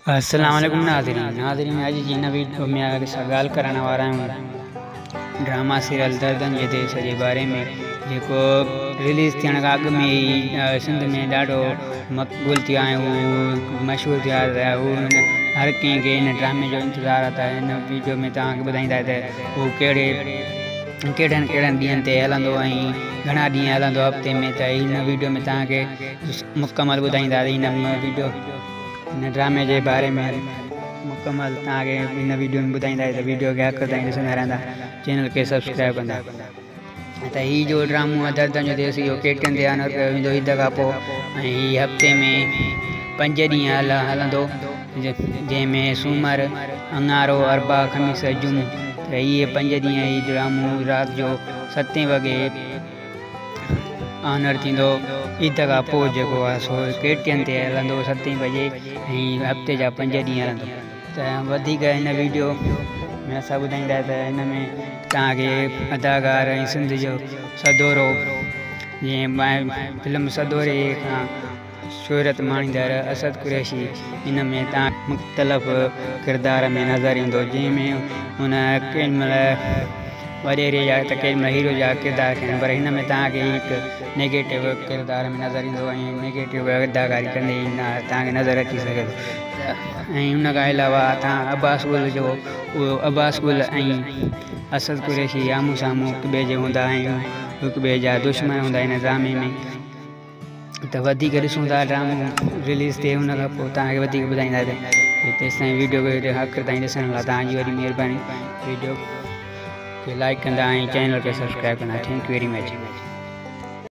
अस्सलाम वालेकुम नाज़रीन अज जी इन वीडियो में आगे सवाल करने वाला हूँ ड्रामा सीरियल दर्दन जे देश के बारे में जो रिलीज़ थियण खां अॻु में ही सिंध में ॾाढो मक़बूल थिया मशहूर थिया हर कंहिंखे इन ड्रामे जो इंतज़ार था। इन वीडियो में तव्हांखे ॿुधाईंदा त उहो कहिड़नि ॾींहंनि ते हलंदो ऐं घणा ॾींहं हलंदो हफ़्ते में। त इन वीडियो में तव्हांखे मुकमल ॿुधाईंदा इन वीडियो इन ड्रामे के बारे में मुकम्मल तव्हांखे इन वीडियो में ॿुधाईंदा। त वीडियो के आख़िर ताईं ॾिसंदा रहंदा, चैनल के सब्सक्राइब कंदा। त ही जो ड्रामो आहे दर्दन जो देश इहो केटियन ते ऑनर कयो वेंदो ईद खां पोइ ऐं हीउ हफ़्ते में 5 ॾींहं हलंदो जंहिंमें सूमर अंगारो अरबा ख़मीस जुम। त इहे 5 ॾींहं ही ड्रामो राति जो 7 वॻे ऑनर थींदो ईद खां पोइ जेको आहे सो केटियन ते हलंदो 7 बजे ऐं हफ़्ते जा 5 ॾींहं हलंदो। त वधीक इन वीडियो में असां ॿुधाईंदा त इन में तव्हांखे अदाकार ऐं सिंध जो सदोरो जीअं फिल्म सदोरे खां शोहरत माणींदड़ असद कुरैशी इन में तव्हां मुख़्तलिफ़ किरदार में नज़र ईंदो, जंहिंमें हुन केॾी महिल वॾेरे जा त केॾी महिल हीरो जा किरदार कनि, पर हिन में तव्हांखे हिकु नेगेटिव किरदार में नज़र ईंदो ऐं नेगेटिव अदाकारी कंदे तव्हांखे नज़र अची सघे थो। ऐं हुन खां अलावा तव्हां अब्बास गुल जो उहो अब्बास गुल ऐं असद कुरैशी आम्हूं साम्हूं हिक ॿिए जे हूंदा आहियूं, हिक ॿिए जा दुश्मन हूंदा आहिनि ड्रामे में। त वधीक ॾिसूं था ड्रामो रिलीज़ थिए हुन खां पोइ तव्हांखे वधीक ॿुधाईंदा। तेसिताईं वीडियो खे आख़िर ताईं ॾिसण लाइ तव्हांजी वॾी महिरबानी। वीडियो खे लाइक कंदा ऐं चैनल खे सब्सक्राइब कंदा। Thank U very much.